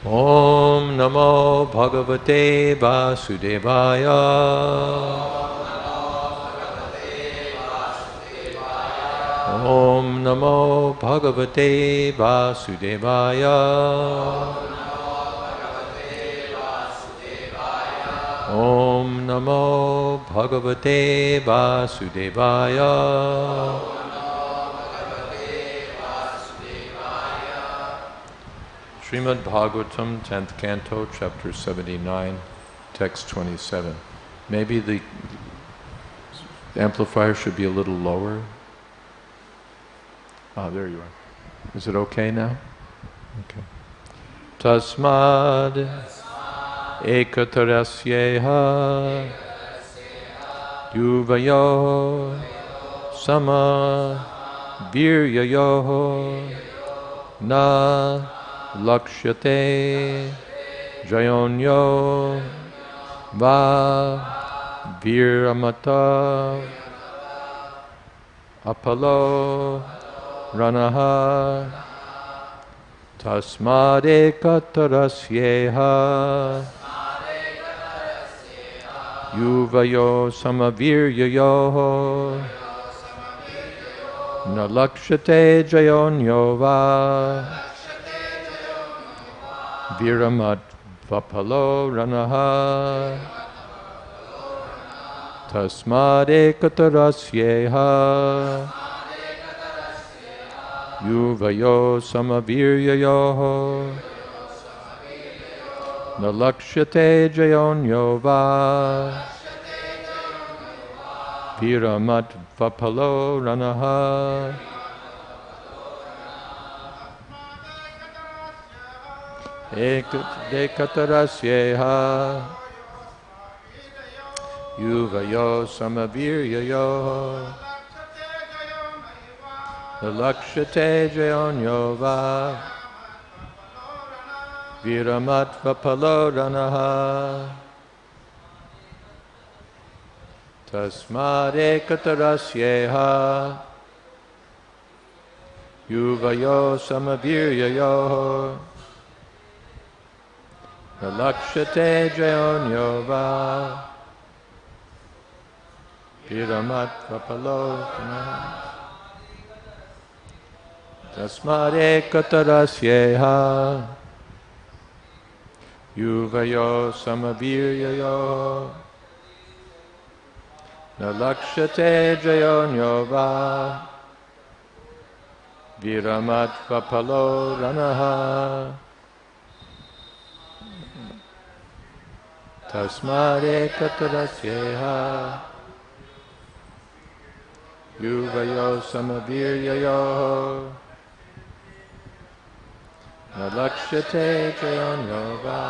Om Namo Bhagavate Vasudevaya. Om Namo Bhagavate Vasudevaya. Om Namo Bhagavate Vasudevaya. Srimad Bhagavatam, 10th Canto, Chapter 79, Text 27. Maybe the amplifier should be a little lower. Ah, there you are. Is it okay now? Okay. Tasmad ekatarasyeha yuvayo sama viryayo na lakshyate jayonyo va viramata apalo ranaha tasmade katarasyeha yuvayo samaviryayo na lakshate jayonyo va viramat vapalo ranaha tasmade katarasyeha yuvayo samaviryayo na lakshate jayonyo va viramat vapalo ranaha Ekatarasyeha yuvayo samaviryayo lakshate jayonyo va viramat vapalo ranaha tasmad ekatarasyeha yuvayo samaviryayo lakshate jayonyo va viramat vapalo ranaha tasmad ekatarasyeha yuvayo samaviryayo na lakshate jayonyo va viramat vapalo ranaha tasmad ekatarasyeha yuvayo samaviryayo na lakshate jayonyo va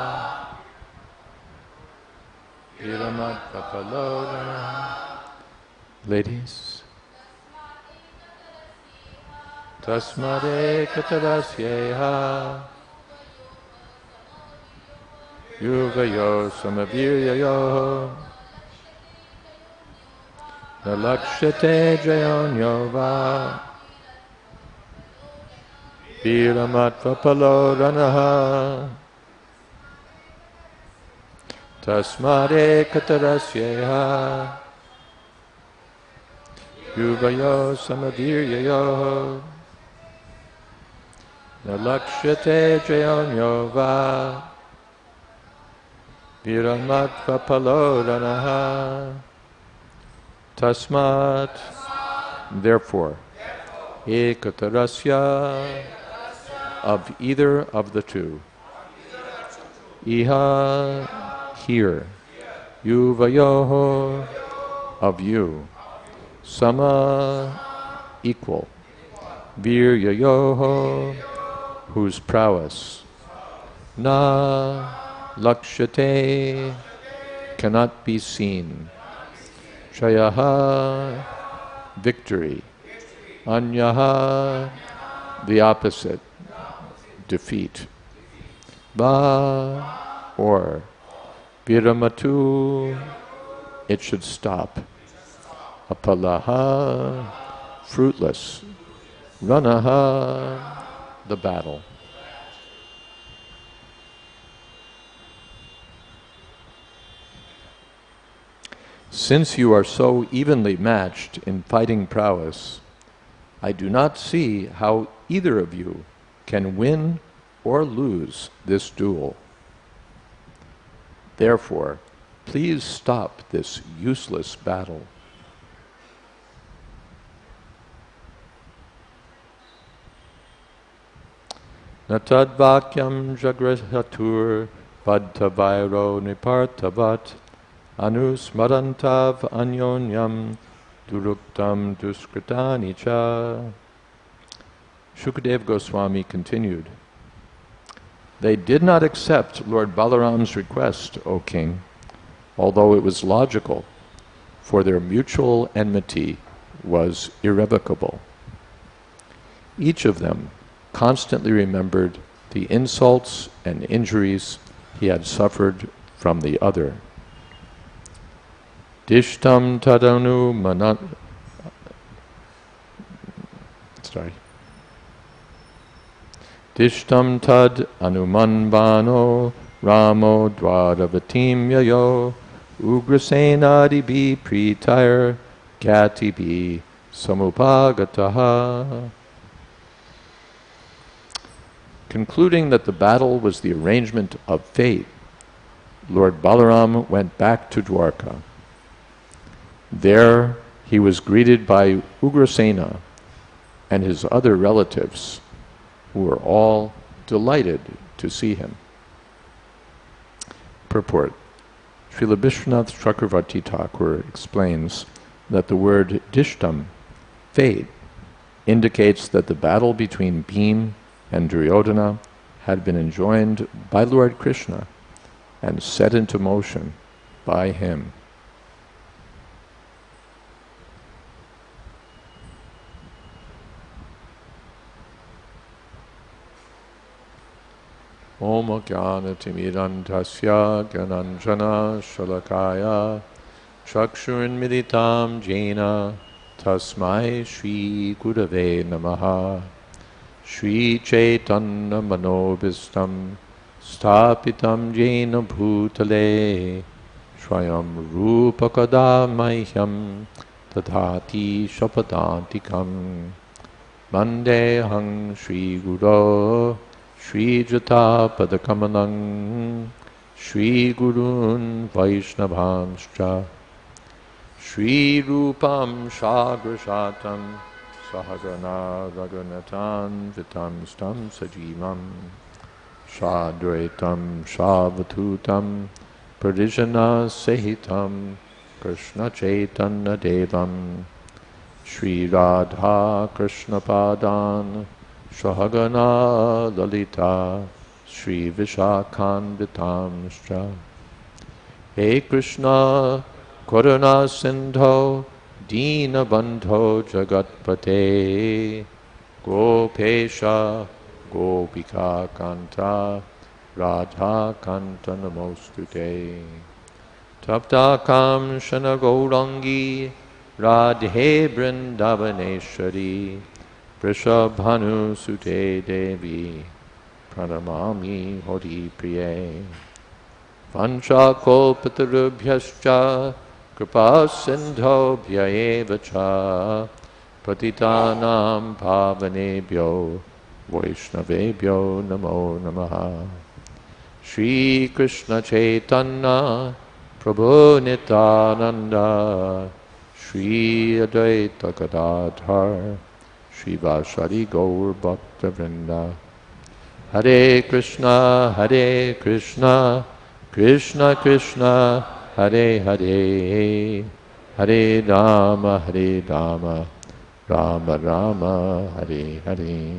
viramat vapalo ranaha. Ladies, tasmad ekatarasyeha yuvayo samaviryayo na lakshate jayonyo va viramat vapalo ranaha tasmad ekatarasyeha yuvayo samaviryayo na lakshate jayonyo va viramat vapalo ranaha tasmat. Therefore, ekatarasya, of either of the two, iha, here, yuvayoho, of you, sama, equal, viryayoho, whose prowess, na, lakshate, cannot be seen, jayaha, victory, anyaha, the opposite, defeat, ba, or, viramatu, it should stop, apalaha, fruitless, ranaha, the battle. Since you are so evenly matched in fighting prowess, I do not see how either of you can win or lose this duel. Therefore, please stop this useless battle. Natadvakyam jagrihatur padtavairo nipartavat anusmarantav anyonyam duruktam duskritani cha. Shukadeva Goswami continued, they did not accept Lord Balaram's request, O king, although it was logical, for their mutual enmity was irrevocable. Each of them constantly remembered the insults and injuries he had suffered from the other. Dishtam tadanu Dishtam tad anumanbano ramo dvaravatim yayo ugrasenadibi pritayar gatibi samupagataha. Concluding that the battle was the arrangement of fate, Lord Balaram went back to Dwarka. There he was greeted by Ugrasena and his other relatives, who were all delighted to see him. Purport. Srila Vishwanath Chakravarti Thakur explains that the word dishtam, fate, indicates that the battle between Bhima and Duryodhana had been enjoined by Lord Krishna and set into motion by him. Om Jnanatimidandasya Gyananjana Shalakaya Chakshurunmilitam Jena Tasmai Shri Gurave Namaha. Shri Chaitanya Manobhistam Stapitam Jena Bhutale Swayam Rupakada Mahyam Tadhati Shapadantikam Vandehang Shri Guru Shri Jata Padakamalang Shri Gurun Vaishnavanscha Shri Rupam Shagrashatam Sahagana Raghunathan Vitam Stam Sajivam Shadvaitam Shavatutam Parijana Sahitam Krishna Chaitanya Devam Shri Radha Krishna Padan Sahagana Lalita Shri Vishakhan Vitamscha. Hey Krishna Karuna Sindho Dina Bandho Jagatpate Gopesha Gopika Kanta Radha Kanta Namostute Taptakam Shana Gaurangi Radhe Vrindavaneshwari Vrishabhanu Sute Devi Pranamami Hori Priye Vancha Kolpatarubhyascha Kripa Sindho Bhyayevacha Patitanam Pavanebhyo Vaishnavebhyo Namo Namaha. Shri Krishna Chaitanya Prabhu Nityananda Shri Advaita Gadadhar Shri Vashari Gaur Bhaktivinoda. Hare Krishna Krishna Krishna Hare Hare Hare Rama Rama Rama Hare Hare.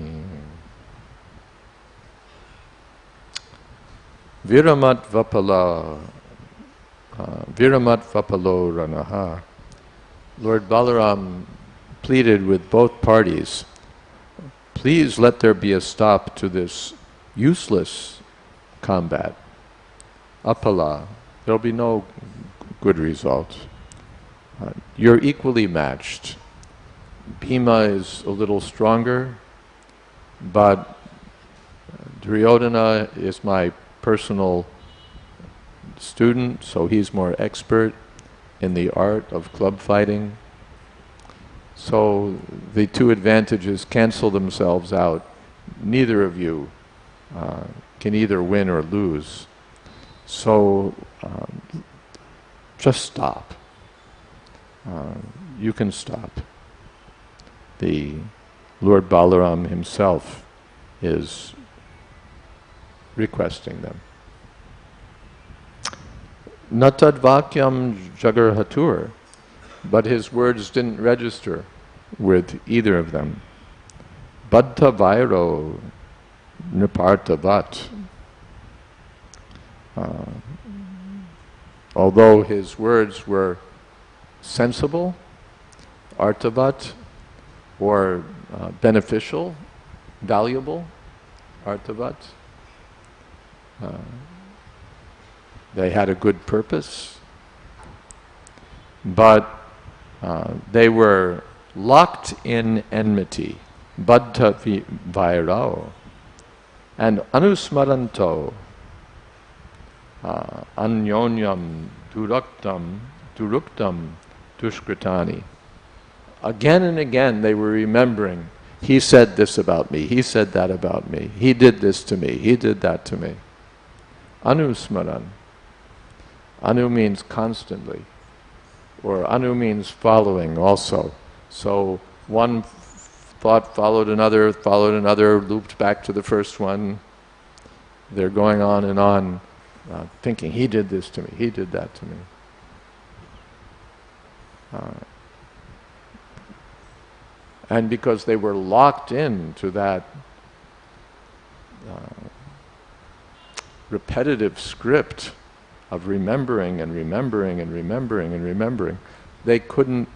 Viramat Vapalo Ranaha. Lord Balaram pleaded with both parties, please let there be a stop to this useless combat. Apala, there'll be no good result. You're equally matched. Bhima is a little stronger, but Duryodhana is my personal student, so he's more expert. in the art of club fighting. So the two advantages cancel themselves out. Neither of you can either win or lose. So just stop. You can stop. The Lord Balaram himself is requesting them. Natad vakyam jagarhatur, but his words didn't register with either of them. Baddha vairo nipartavat. Although his words were sensible, artavat, or beneficial, valuable, artavat, they had a good purpose, but they were locked in enmity, baddha vairao, and anusmaranto, anyonyam duruktam dushkritani. Again and again they were remembering, he said this about me, he said that about me, he did this to me, he did that to me. Anusmaran. Anu means constantly, or anu means following also. So one thought followed another, looped back to the first one. They're going on, thinking, he did this to me, he did that to me. And because they were locked into that repetitive script of remembering and remembering and remembering and remembering, they couldn't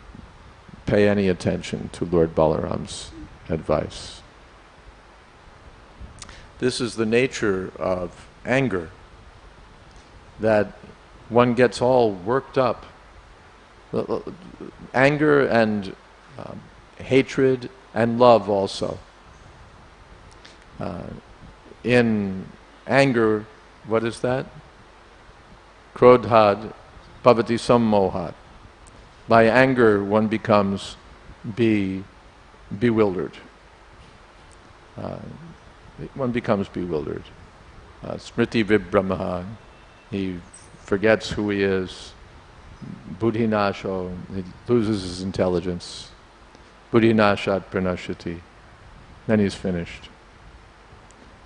pay any attention to Lord Balaram's advice. This is the nature of anger, that one gets all worked up. Anger and hatred and love also. In anger, what is that? Krodhad bhavati sammohat. By anger one becomes bewildered. One becomes bewildered. Smriti vibhramaha. He forgets who he is. Buddhinasho. He loses his intelligence. Buddhinashat pranashati. Then he's finished.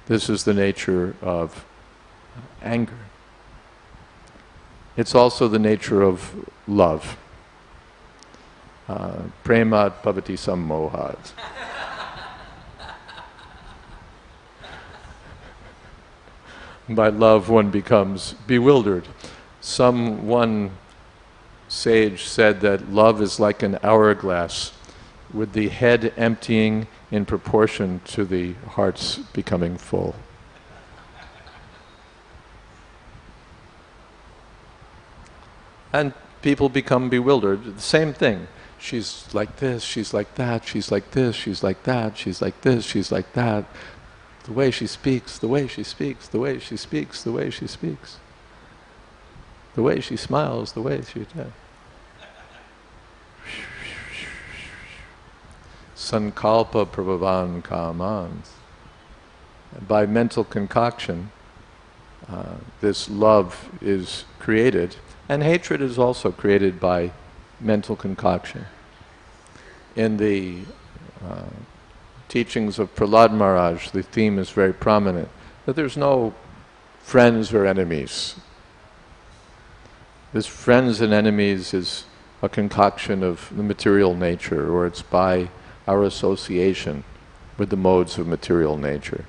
This is the nature of anger. It's also the nature of love. Premat bhavati sammohat. By love one becomes bewildered. One sage said that love is like an hourglass, with the head emptying in proportion to the heart's becoming full. And people become bewildered. The same thing. She's like this, she's like that, she's like this, she's like that, she's like this, she's like that. The way she speaks, the way she speaks, the way she speaks, the way she speaks. The way she smiles, the way she does. Sankalpa prabhavan kamans. By mental concoction, this love is created, and hatred is also created by mental concoction. In the teachings of Prahlad Maharaj, the theme is very prominent, that there's no friends or enemies. This friends and enemies is a concoction of the material nature, or it's by our association with the modes of material nature.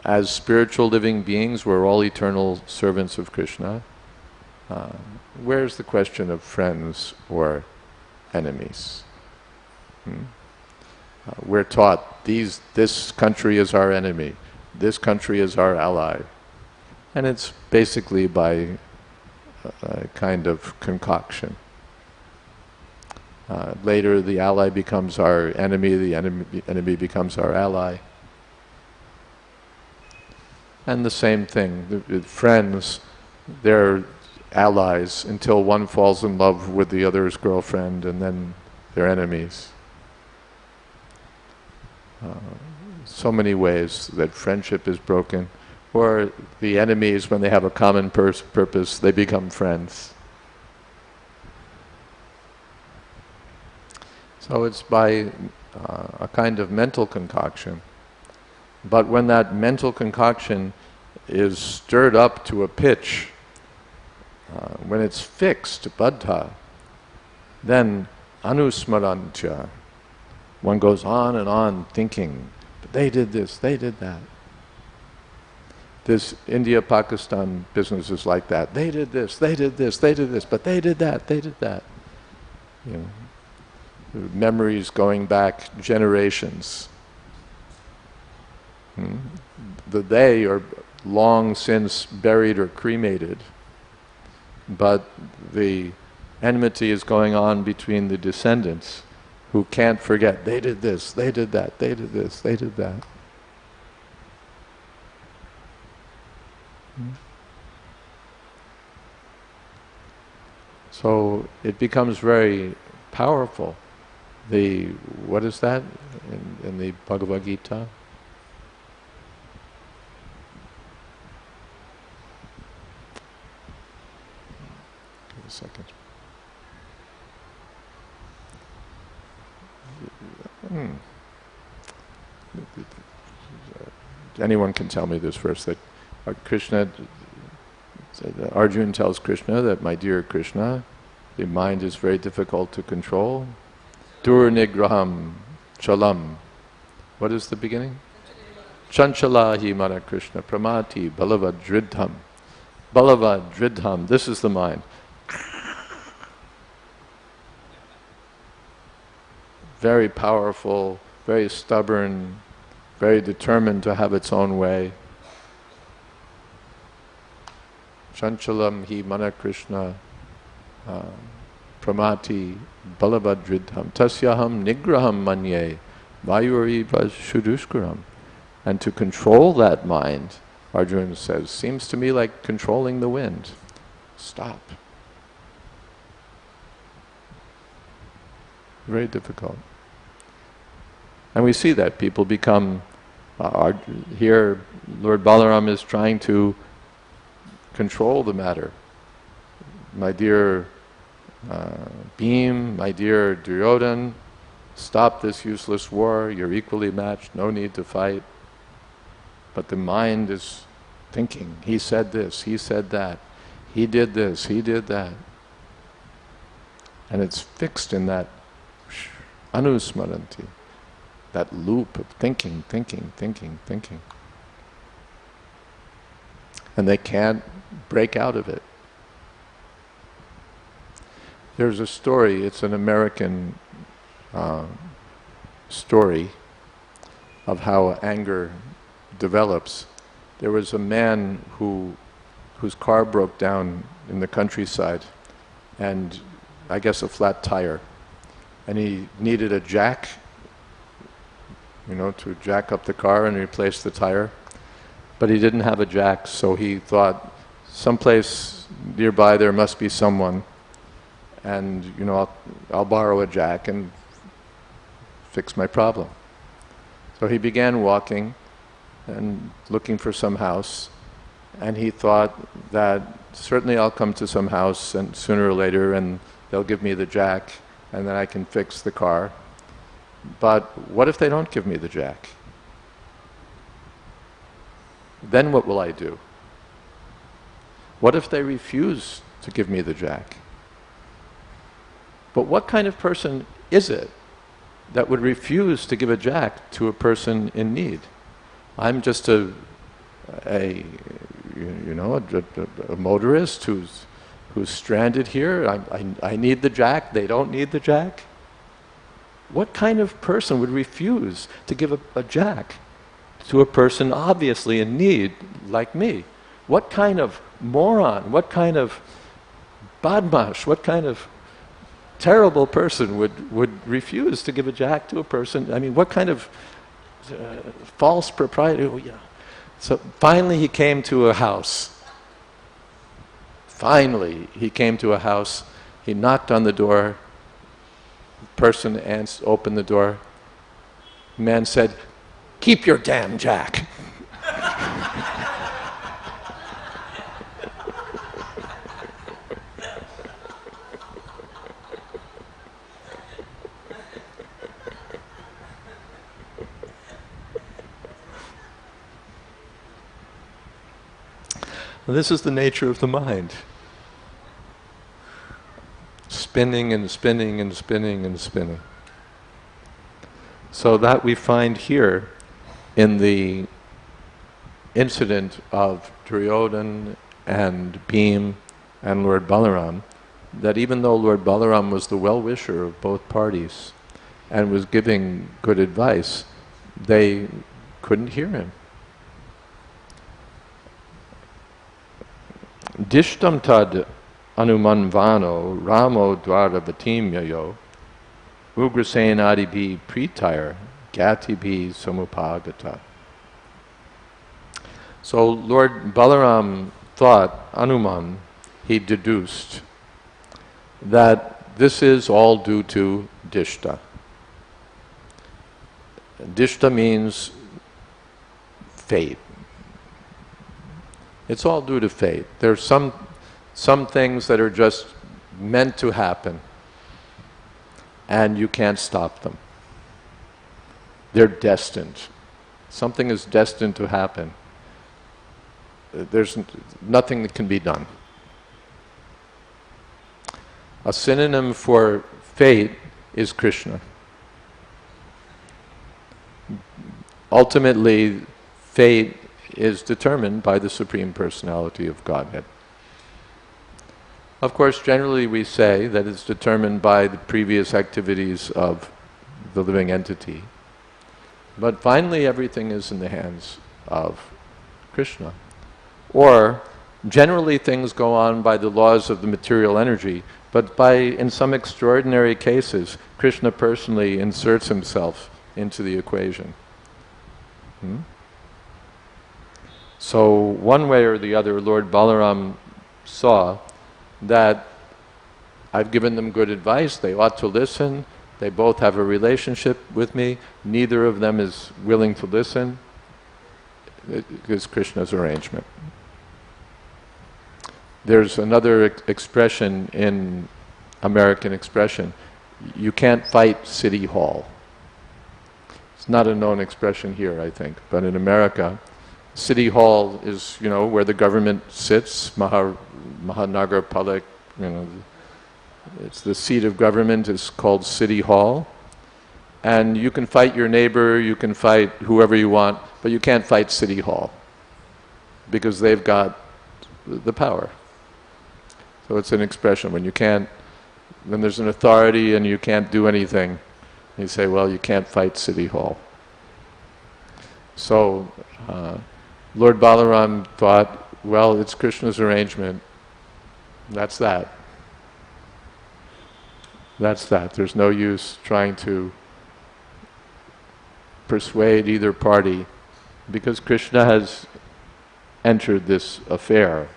As spiritual living beings, we're all eternal servants of Krishna. Where's the question of friends or enemies? We're taught this country is our enemy, this country is our ally. And it's basically by a kind of concoction. Later the ally becomes our enemy, the enemy becomes our ally. And the same thing, the friends, they're allies until one falls in love with the other's girlfriend, and then they're enemies. So many ways that friendship is broken, or the enemies, when they have a common purpose, they become friends. So it's by a kind of mental concoction. But when that mental concoction is stirred up to a pitch, when it's fixed, baddha, then anusmarantya, one goes on and on thinking, but they did this, they did that. This India-Pakistan business is like that. They did this, they did this, they did this, but they did that, they did that. You know, memories going back generations. The they are long since buried or cremated, but the enmity is going on between the descendants who can't forget, they did this, they did that, they did this, they did that. So it becomes very powerful. What is that in the Bhagavad Gita? Give a second. Anyone can tell me this verse, that Arjuna tells Krishna that, my dear Krishna, the mind is very difficult to control. Durnigraham chalam. What is the beginning? Chanchalahi mana Krishna pramati balavadridham. Balavadridham, this is the mind. Very powerful, very stubborn, very determined to have its own way. Chanchalam hi mana Krishna pramati balavadridham tasyaham nigraham manye vayuri shudushkaram. And to control that mind, Arjuna says, seems to me like controlling the wind. Stop. Very difficult. And we see that people become, here Lord Balaram is trying to control the matter. My dear Bhim, my dear Duryodhan, stop this useless war, you're equally matched, no need to fight. But the mind is thinking, he said this, he said that, he did this, he did that. And it's fixed in that anusmaranti, that loop of thinking. And they can't break out of it. There's a story, it's an American story of how anger develops. There was a man whose car broke down in the countryside, and I guess a flat tire. And he needed a jack, to jack up the car and replace the tire. But he didn't have a jack, so he thought, someplace nearby there must be someone, and I'll borrow a jack and fix my problem. So he began walking and looking for some house, and he thought that certainly I'll come to some house and sooner or later, and they'll give me the jack, and then I can fix the car. But what if they don't give me the jack? Then what will I do? What if they refuse to give me the jack? But what kind of person is it that would refuse to give a jack to a person in need? I'm just a motorist who's stranded here. I need the jack. They don't need the jack. What kind of person would refuse to give a jack to a person obviously in need like me? What kind of moron, what kind of badmash, what kind of terrible person would refuse to give a jack to a person? I mean, what kind of false proprietor? So finally he came to a house. Finally, he came to a house, he knocked on the door, person opened the door, man said, "Keep your damn jack." This is the nature of the mind. Spinning and spinning and spinning and spinning. So that we find here in the incident of Duryodhana and Bhim and Lord Balaram, that even though Lord Balaram was the well-wisher of both parties and was giving good advice, they couldn't hear him. Dishtam tad anumanvano ramo dvaravatimyayo ugrasenadibhi pritayar gatibhi samupagata. So Lord Balaram thought, Anuman, he deduced, that this is all due to Dishta. Dishta means fate. It's all due to fate. There's some things that are just meant to happen, and you can't stop them. They're destined. Something is destined to happen. There's nothing that can be done. A synonym for fate is Krishna. Ultimately, fate is determined by the Supreme Personality of Godhead. Of course, generally we say that it's determined by the previous activities of the living entity. But finally, everything is in the hands of Krishna. Or, generally things go on by the laws of the material energy, but in some extraordinary cases, Krishna personally inserts himself into the equation. So one way or the other, Lord Balaram saw that I've given them good advice, they ought to listen, they both have a relationship with me, neither of them is willing to listen. It is Krishna's arrangement. There's another expression in American expression, you can't fight City Hall. It's not a known expression here, I think, but in America, City Hall is, where the government sits, Mahanagar Palik, it's the seat of government, is called City Hall. And you can fight your neighbor, you can fight whoever you want, but you can't fight City Hall because they've got the power. So it's an expression when there's an authority and you can't do anything, you say, well, you can't fight City Hall. So Lord Balaram thought, well, it's Krishna's arrangement. That's that. That's that. There's no use trying to persuade either party because Krishna has entered this affair.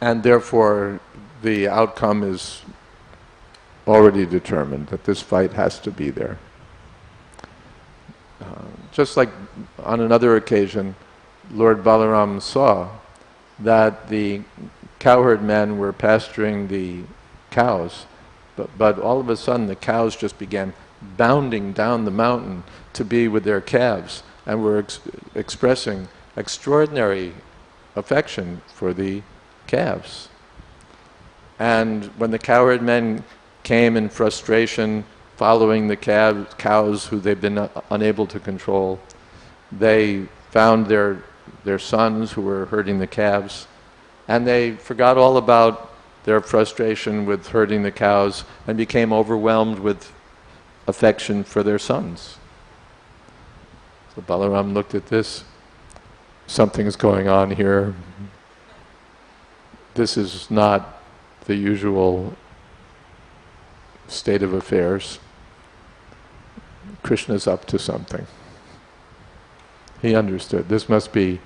And therefore, the outcome is already determined, that this fight has to be there. Just like on another occasion, Lord Balaram saw that the cowherd men were pasturing the cows, but all of a sudden the cows just began bounding down the mountain to be with their calves and were expressing extraordinary affection for the calves. And when the cowherd men came in frustration following the cows who they've been unable to control, they found their sons who were herding the calves, and they forgot all about their frustration with herding the cows and became overwhelmed with affection for their sons. So Balaram looked at this. Something's going on here. This is not the usual state of affairs. Krishna's up to something. He understood. This must be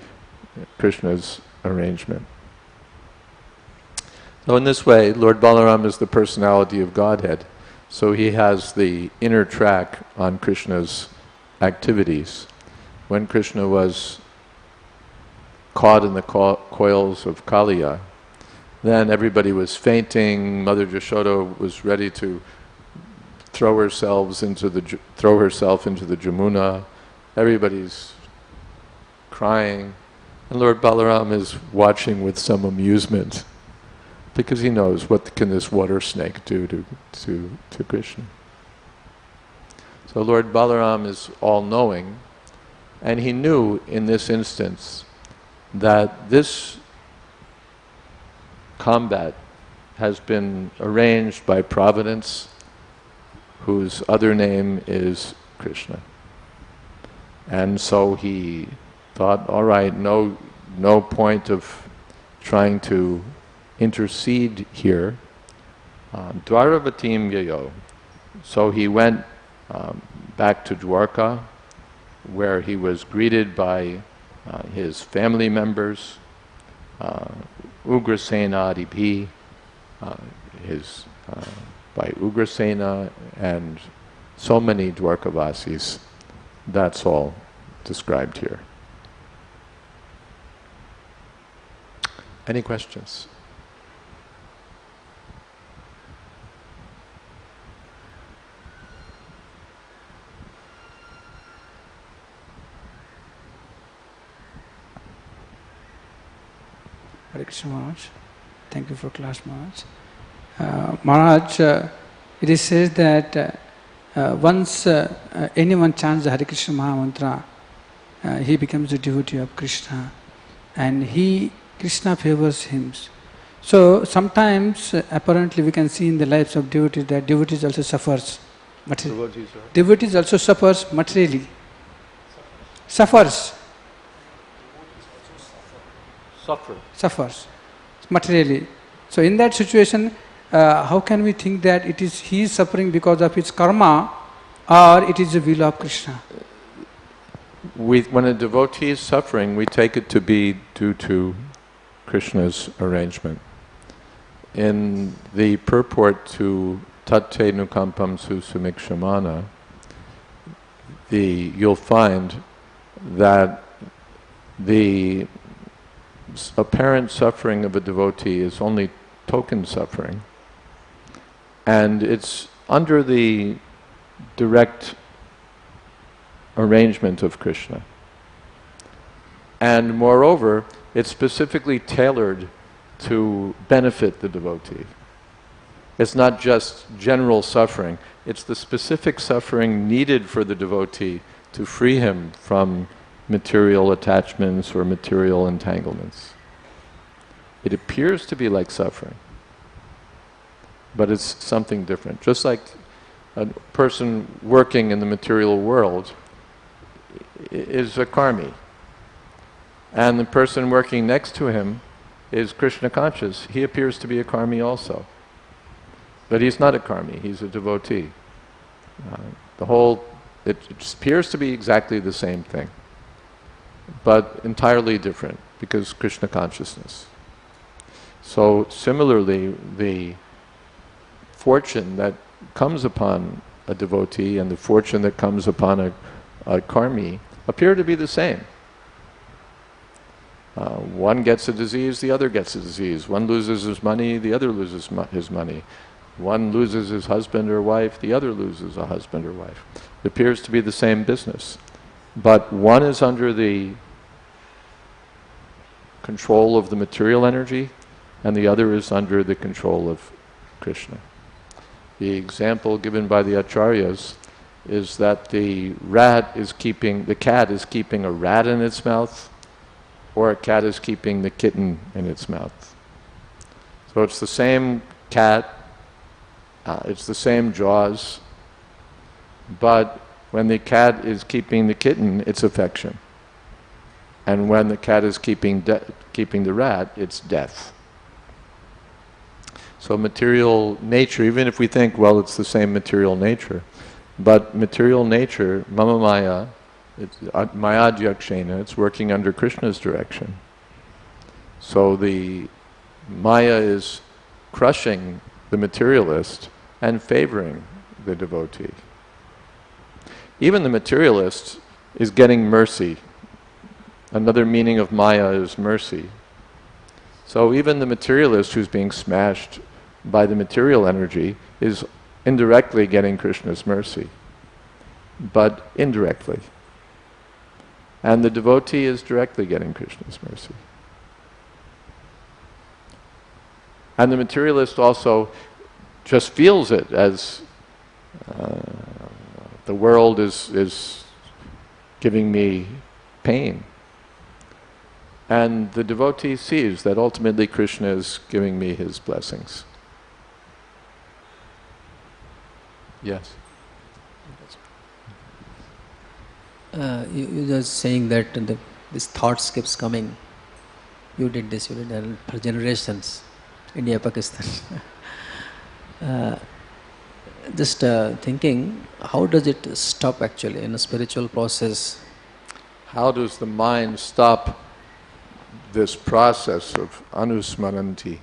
Krishna's arrangement. So in this way, Lord Balaram is the personality of Godhead. So he has the inner track on Krishna's activities. When Krishna was caught in the coils of Kaliya, then everybody was fainting. Mother Yashoda was ready to throw herself into the Jamuna. Everybody's crying, and Lord Balaram is watching with some amusement, because he knows what can this water snake do to Krishna. So Lord Balaram is all-knowing, and he knew in this instance that this combat has been arranged by Providence, whose other name is Krishna. And so he thought, all right, no point of trying to intercede here. Dwaravatim yayo. So he went back to Dwarka, where he was greeted by his family members, Ugrasena Adibhi, by Ugrasena and so many Dwarkavasis. That's all described here. Any questions? Hare Krishna Maharaj. Thank you for class, Maharaj. Maharaj, it is said that once anyone chants the Hare Krishna Maha Mantra, he becomes a devotee of Krishna, and Krishna favors him. So sometimes apparently we can see in the lives of devotees that devotees also suffers. Devotees also suffers materially. Suffers materially. So in that situation, how can we think that he is suffering because of his karma, or it is the will of Krishna? When a devotee is suffering, we take it to be due to Krishna's arrangement. In the purport to Tatte Nukampam Susumikshamana, you'll find that the apparent suffering of a devotee is only token suffering, and it's under the direct arrangement of Krishna. And moreover, it's specifically tailored to benefit the devotee. It's not just general suffering, it's the specific suffering needed for the devotee to free him from material attachments or material entanglements. It appears to be like suffering, but it's something different. Just like a person working in the material world is a karmi, and the person working next to him is Krishna conscious. He appears to be a karmi also, but he's not a karmi, he's a devotee. It appears to be exactly the same thing, but entirely different, because Krishna consciousness. So similarly, the fortune that comes upon a devotee and the fortune that comes upon a karmi appear to be the same. One gets a disease, the other gets a disease. One loses his money, the other loses his money. One loses his husband or wife, the other loses a husband or wife. It appears to be the same business. But one is under the control of the material energy, and the other is under the control of Krishna. The example given by the Acharyas is that the cat is keeping a rat in its mouth, or a cat is keeping the kitten in its mouth. So it's the same cat, it's the same jaws, but when the cat is keeping the kitten, it's affection. And when the cat is keeping the rat, it's death. So material nature, even if we think, well, it's the same material nature, but material nature, mama maya, it's maya adhyakshena, it's working under Krishna's direction. So the maya is crushing the materialist and favoring the devotee. Even the materialist is getting mercy. Another meaning of Maya is mercy. So even the materialist who's being smashed by the material energy is indirectly getting Krishna's mercy, but indirectly. And the devotee is directly getting Krishna's mercy. And the materialist also just feels it as the world is giving me pain. And the devotee sees that ultimately Krishna is giving me his blessings. Yes? You just saying that this thoughts keeps coming. You did this, you did that for generations. India, Pakistan. Just thinking, how does it stop actually in a spiritual process? How does the mind stop this process of anusmaranti?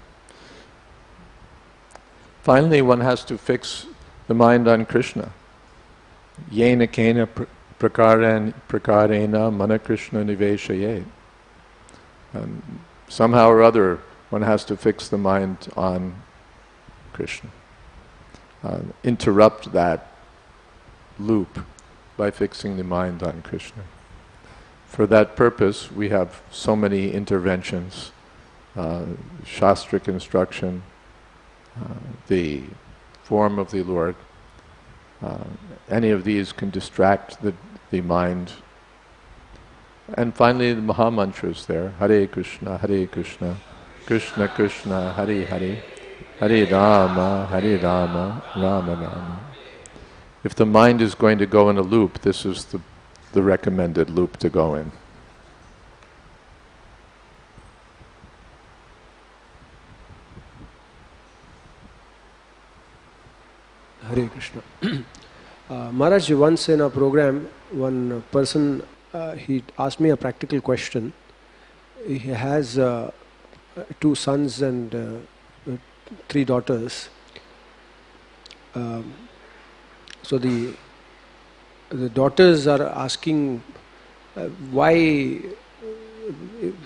Finally, one has to fix the mind on Krishna. Yena kena prakarena mana Krishna niveshayet. And somehow or other, one has to fix the mind on Krishna. Interrupt that loop by fixing the mind on Krishna. For that purpose, we have so many interventions, shastric instruction, the form of the Lord. Any of these can distract the mind. And finally, the Maha Mantra is there. Hare Krishna, Krishna Krishna, Hare Hare, Hare Rama, Rama Rama. If the mind is going to go in a loop, this is the recommended loop to go in. Hare Krishna. Maharaj, once in a program, one person, he asked me a practical question. He has 2 sons and 3 daughters. So the daughters are asking why,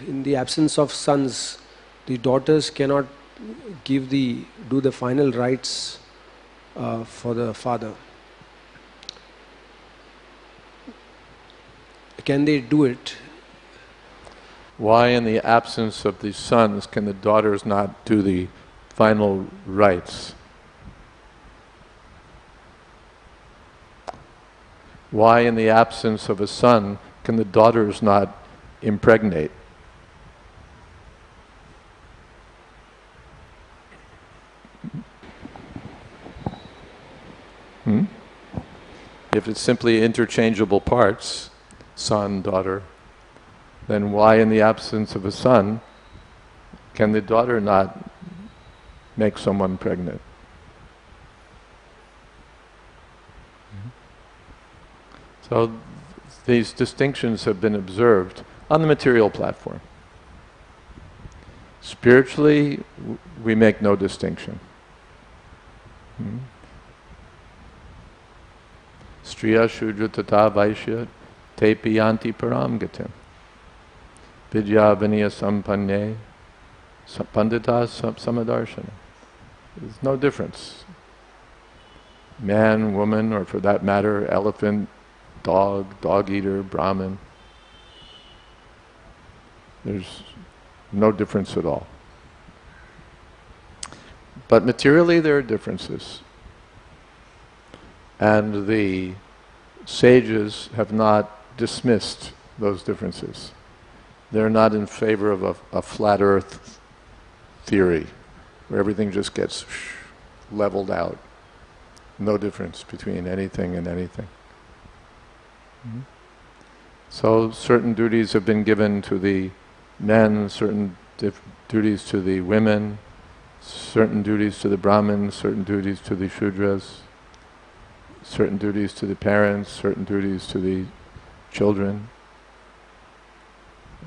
in the absence of sons, the daughters cannot do the final rites for the father. Can they do it? Why, in the absence of the sons, can the daughters not do the final rites? Why, in the absence of a son, can the daughters not impregnate? If it's simply interchangeable parts, son, daughter, then why, in the absence of a son, can the daughter not make someone pregnant? So these distinctions have been observed on the material platform. Spiritually, we make no distinction. Striya Shudra Tata Vaishya Te Piyanti Param Gatim Vidya Vinaya Sampanne Pandita Samadarshana. There's no difference. Man, woman, or for that matter, elephant, dog eater, Brahmin. There's no difference at all. But materially there are differences. And the sages have not dismissed those differences. They're not in favor of a flat earth theory where everything just gets leveled out. No difference between anything and anything. So certain duties have been given to the men, certain duties to the women, certain duties to the Brahmins, certain duties to the Shudras, certain duties to the parents, certain duties to the children.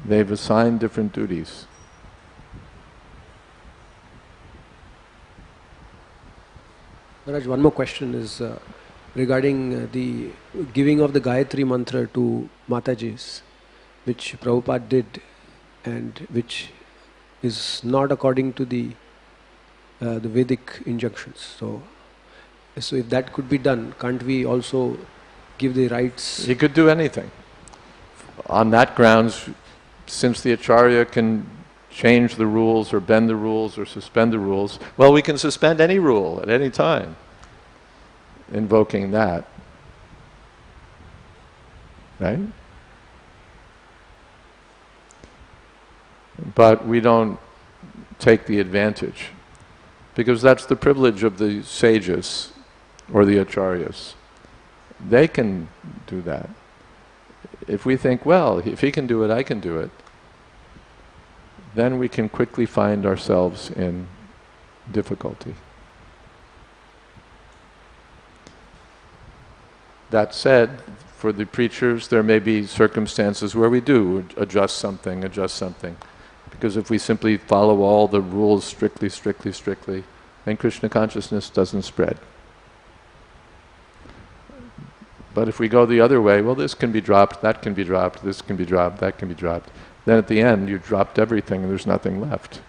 They've assigned different duties. Maharaj, one more question is regarding the giving of the Gayatri mantra to Matajis, which Prabhupada did and which is not according to the Vedic injunctions. So if that could be done, can't we also give the rights? He could do anything. On that grounds, since the Acharya can change the rules or bend the rules or suspend the rules, well, we can suspend any rule at any time, invoking that. Right? But we don't take the advantage, because that's the privilege of the sages or the acharyas. They can do that. If we think, well, if he can do it, I can do it, then we can quickly find ourselves in difficulty. That said, for the preachers, there may be circumstances where we do adjust something. Because if we simply follow all the rules strictly, then Krishna consciousness doesn't spread. But if we go the other way, well, this can be dropped, that can be dropped, this can be dropped, that can be dropped. Then at the end, you've dropped everything and there's nothing left.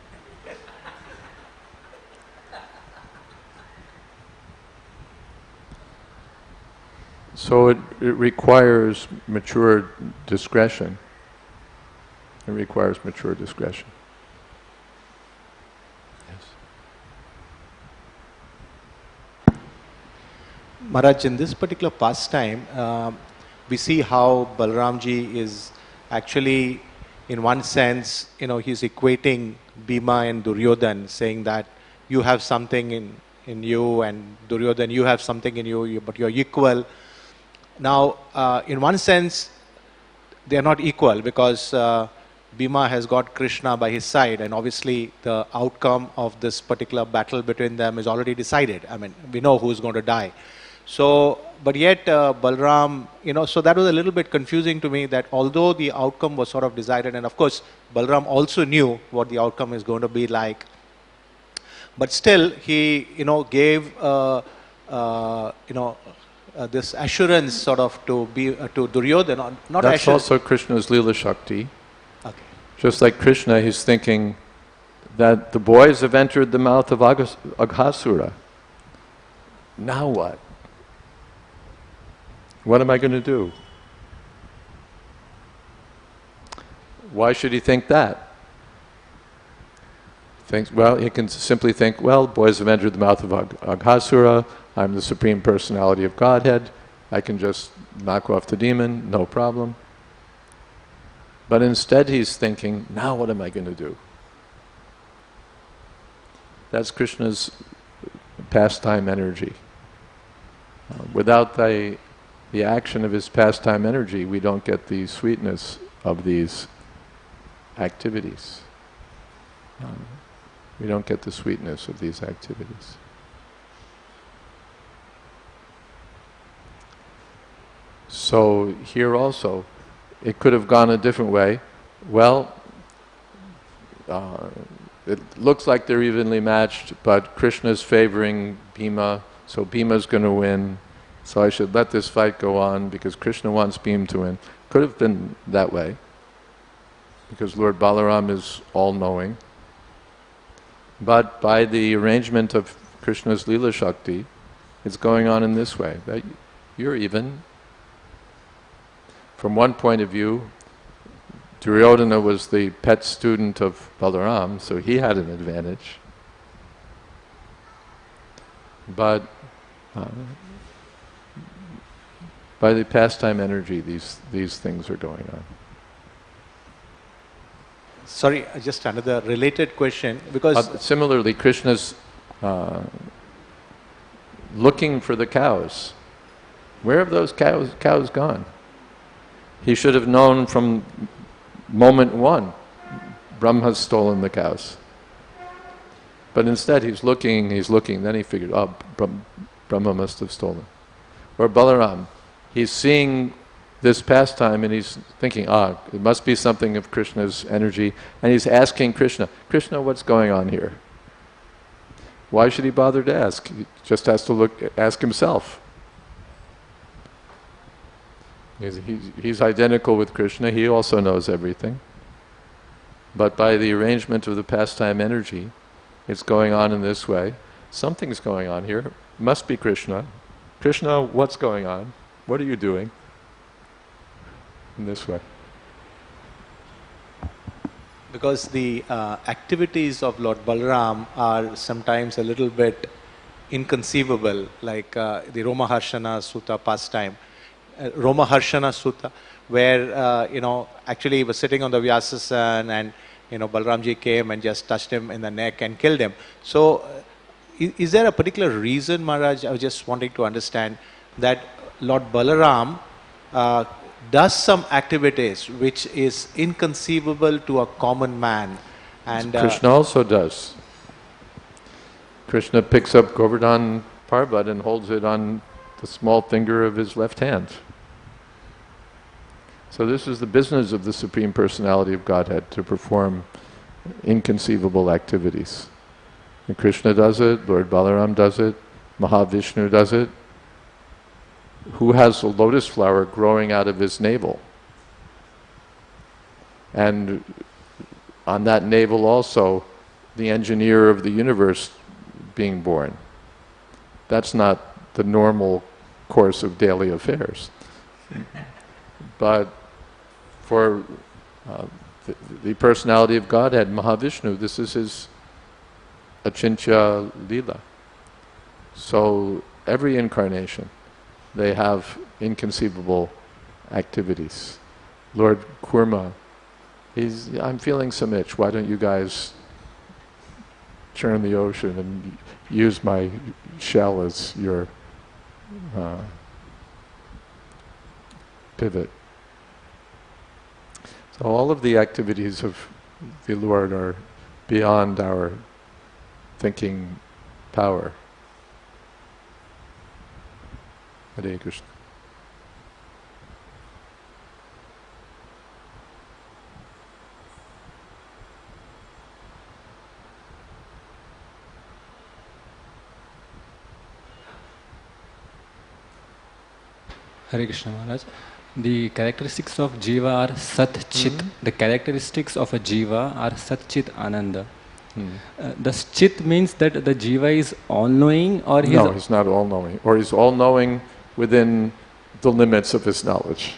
So it requires mature discretion. It requires mature discretion. Yes. Maharaj, in this particular pastime, we see how Balramji is actually, in one sense, he's equating Bhima and Duryodhan, saying that you have something in you, and Duryodhan, you have something in you, but you're equal. Now, in one sense, they are not equal, because Bhima has got Krishna by his side, and obviously the outcome of this particular battle between them is already decided. I mean, we know who's going to die. So, but yet Balram, so that was a little bit confusing to me, that although the outcome was sort of decided, and of course Balram also knew what the outcome is going to be like, but still he, gave, this assurance sort of to Duryodhana, not That's assurance. also Krishna's Leela Shakti. Okay. Just like Krishna, he's thinking that the boys have entered the mouth of Aghasura. Now what? What am I going to do? Why should he think that? He can simply think, well, boys have entered the mouth of Aghasura, I'm the Supreme Personality of Godhead, I can just knock off the demon, no problem. But instead he's thinking, now what am I going to do? That's Krishna's pastime energy. Without the action of his pastime energy, we don't get the sweetness of these activities. We don't get the sweetness of these activities. So here also, it could have gone a different way. Well, it looks like they're evenly matched, but Krishna's favoring Bhima, so Bhima's going to win. So I should let this fight go on because Krishna wants Bhima to win. Could have been that way, because Lord Balaram is all-knowing. But by the arrangement of Krishna's Leela Shakti, it's going on in this way, that you're even. From one point of view, Duryodhana was the pet student of Balaram, so he had an advantage. But by the pastime energy, these things are going on. Sorry, just another related question, because similarly, Krishna's looking for the cows. Where have those cows gone? He should have known from moment one, Brahma's stolen the cows. But instead he's looking, then he figured, oh, Brahma must have stolen. Or Balaram, he's seeing this pastime and he's thinking, it must be something of Krishna's energy, and he's asking Krishna, what's going on here? Why should he bother to ask? He just has to ask himself. He's identical with Krishna, he also knows everything. But by the arrangement of the pastime energy, it's going on in this way. Something's going on here. Must be Krishna. Krishna, what's going on? What are you doing? In this way. Because the activities of Lord Balaram are sometimes a little bit inconceivable, like the Romaharshana Sutta pastime. Romaharshana Sutta, where actually he was sitting on the Vyasasan and Balaramji came and just touched him in the neck and killed him. So is there a particular reason, Maharaj, I was just wanting to understand, that Lord Balaram does some activities which is inconceivable to a common man? And Krishna also does. Krishna picks up Govardhan Parvat and holds it on the small finger of his left hand. So this is the business of the Supreme Personality of Godhead, to perform inconceivable activities. And Krishna does it, Lord Balaram does it, Mahavishnu does it. Who has a lotus flower growing out of his navel? And on that navel also, the engineer of the universe being born. That's not the normal course of daily affairs. But for the personality of Godhead, Mahavishnu, this is his Achintya Leela. So every incarnation, they have inconceivable activities. Lord Kurma, I'm feeling some itch. Why don't you guys churn the ocean and use my shell as your pivot? So all of the activities of the Lord are beyond our thinking power. Hare Krishna. Hare Krishna Maharaj. The characteristics of Jiva are Sat Chit. The characteristics of a Jiva are Sat Chit Ananda. Does Chit means that the Jiva is all-knowing, or No, he's not all-knowing. Or he's all-knowing within the limits of his knowledge.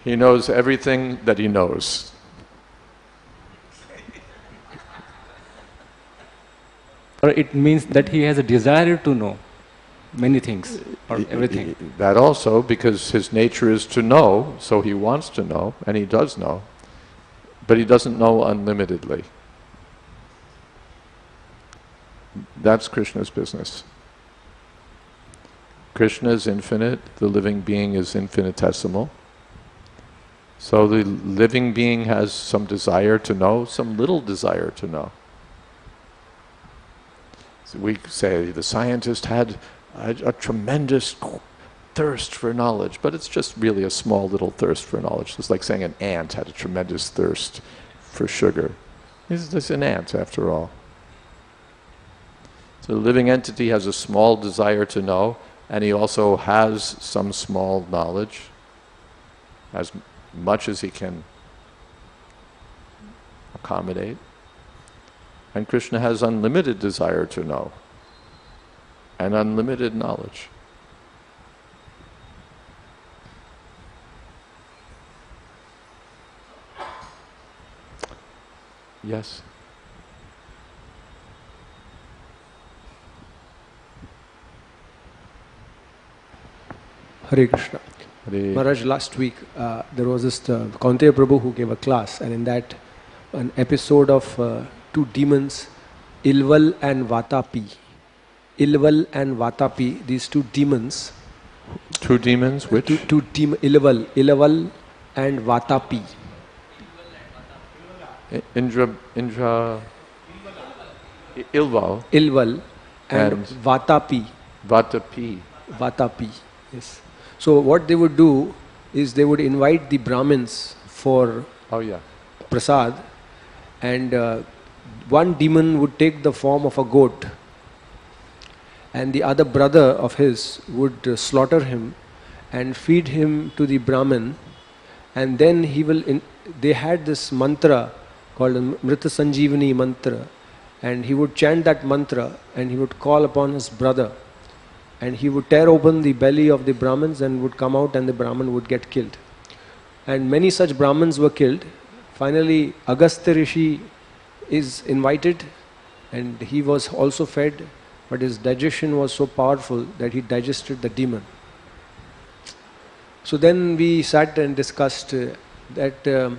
He knows everything that he knows. Or it means that he has a desire to know many things, or everything? That also, because his nature is to know, so he wants to know, and he does know, but he doesn't know unlimitedly. That's Krishna's business. Krishna is infinite, the living being is infinitesimal. So the living being has some desire to know, some little desire to know. So we say the scientist had a tremendous thirst for knowledge, but it's just really a small little thirst for knowledge. It's like saying an ant had a tremendous thirst for sugar. He's just an ant after all. So the living entity has a small desire to know, and he also has some small knowledge, as much as he can accommodate. And Krishna has unlimited desire to know, and unlimited knowledge. Yes? Hare Krishna. Hare. Maharaj, last week there was this Kaunteya Prabhu who gave a class, and in that an episode of two demons, Ilval and Vatapi. Ilval and Vatapi, these two demons. Two demons, which? Two Ilval and Vatapi. Ilval and Vatapi. Vatapi, yes. So what they would do is they would invite the Brahmins for prasad, and one demon would take the form of a goat, and the other brother of his would slaughter him and feed him to the Brahmin, and then he will. They had this mantra called Mrita Sanjeevani mantra, and he would chant that mantra and he would call upon his brother, and he would tear open the belly of the Brahmins and would come out, and the Brahmin would get killed. And many such Brahmins were killed. Finally, Agastya Rishi is invited, and he was also fed, but his digestion was so powerful that he digested the demon. So then we sat and discussed that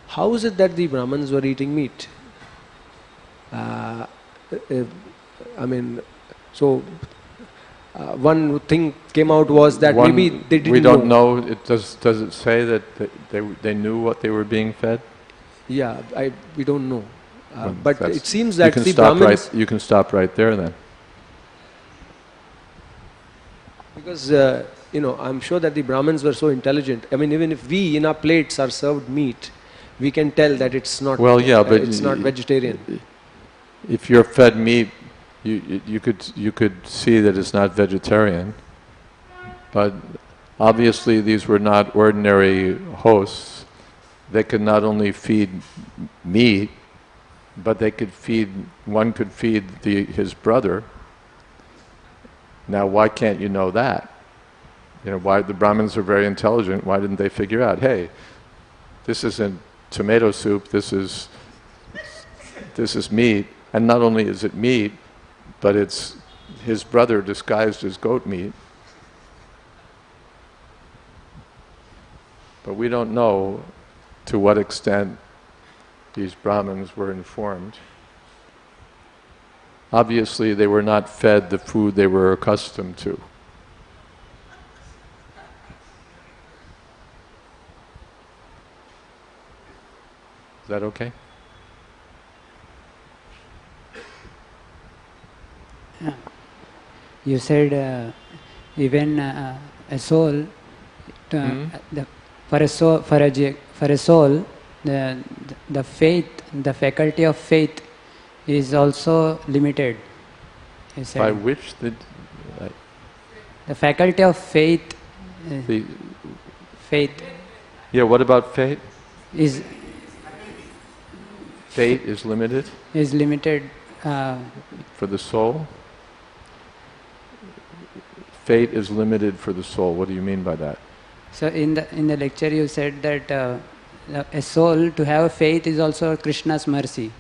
how is it that the Brahmins were eating meat? One thing came out was that maybe they didn't know. We don't know. Does it say that they knew what they were being fed? Yeah, we don't know. But That's- it seems that you can the stop Brahmins... you can stop right there then. Because, I'm sure that the Brahmins were so intelligent. I mean, even if we in our plates are served meat, we can tell that it's not, Well, yeah, but it's not vegetarian. If you're fed meat, you could see that it's not vegetarian. But obviously these were not ordinary hosts. They could not only feed meat, but one could feed his brother. Now, why can't you know that? Why the Brahmins are very intelligent, why didn't they figure out, hey, this isn't tomato soup, this is meat, and not only is it meat, but it's his brother disguised as goat meat. But we don't know to what extent these Brahmins were informed. Obviously, they were not fed the food they were accustomed to. Is that okay? You said even a soul, for a soul, the faith, the faculty of faith is also limited. You said. By which The faculty of faith. Faith. Yeah. What about fate? Is Fate is limited. Is limited. For the soul. Fate is limited for the soul. What do you mean by that? So in the lecture you said that a soul to have faith is also Krishna's mercy.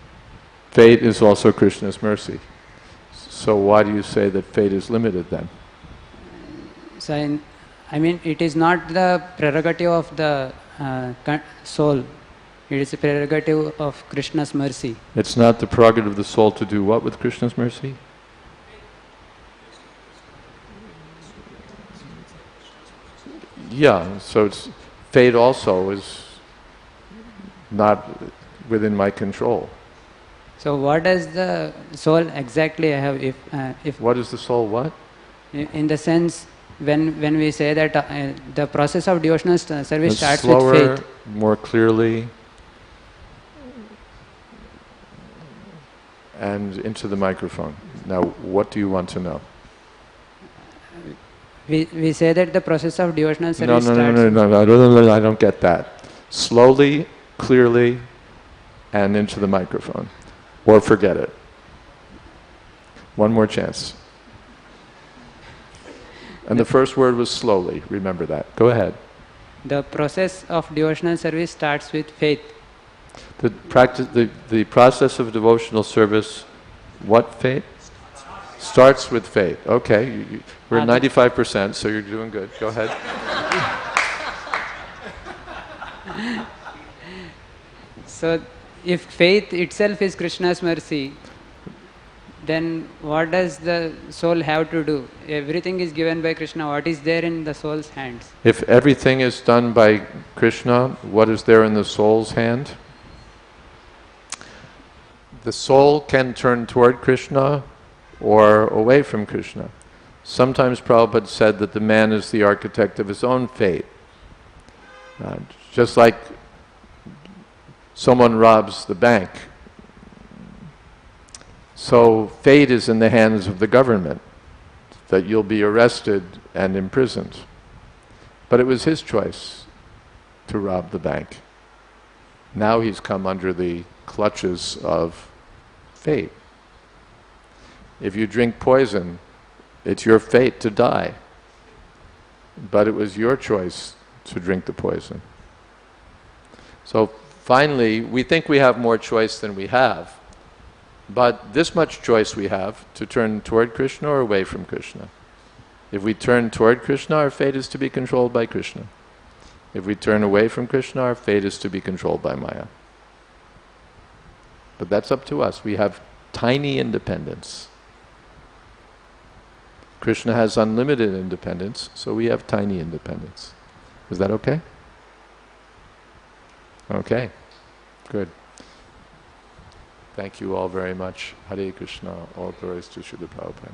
Fate is also Krishna's mercy. So why do you say that fate is limited then? So it is not the prerogative of the soul. It is a prerogative of Krishna's mercy. It's not the prerogative of the soul to do what with Krishna's mercy? Yeah, so fate also is not within my control. So what does the soul exactly have if What is the soul what? In the sense when we say that the process of devotional service starts slower, with faith. More clearly, and into the microphone. Now, what do you want to know? We say that the process of devotional service No, starts... I don't get that. Slowly, clearly, and into the microphone. Or forget it. One more chance. And the first word was slowly, remember that. Go ahead. The process of devotional service starts with faith. The process of devotional service, what faith? Starts with faith. Okay, we're 95%, so you're doing good. Go ahead. So, if faith itself is Krishna's mercy, then what does the soul have to do? Everything is given by Krishna. What is there in the soul's hands? If everything is done by Krishna, what is there in the soul's hand? The soul can turn toward Krishna or away from Krishna. Sometimes Prabhupada said that the man is the architect of his own fate. Just like someone robs the bank, So fate is in the hands of the government, that you'll be arrested and imprisoned. But it was his choice to rob the bank. Now he's come under the clutches of fate. If you drink poison, it's your fate to die. But it was your choice to drink the poison. So finally, we think we have more choice than we have. But this much choice we have to turn toward Krishna or away from Krishna. If we turn toward Krishna, our fate is to be controlled by Krishna. If we turn away from Krishna, our fate is to be controlled by Maya. But that's up to us. We have tiny independence. Krishna has unlimited independence, so we have tiny independence. Is that okay? Okay, good. Thank you all very much. Hare Krishna. All glories to Srila Prabhupada.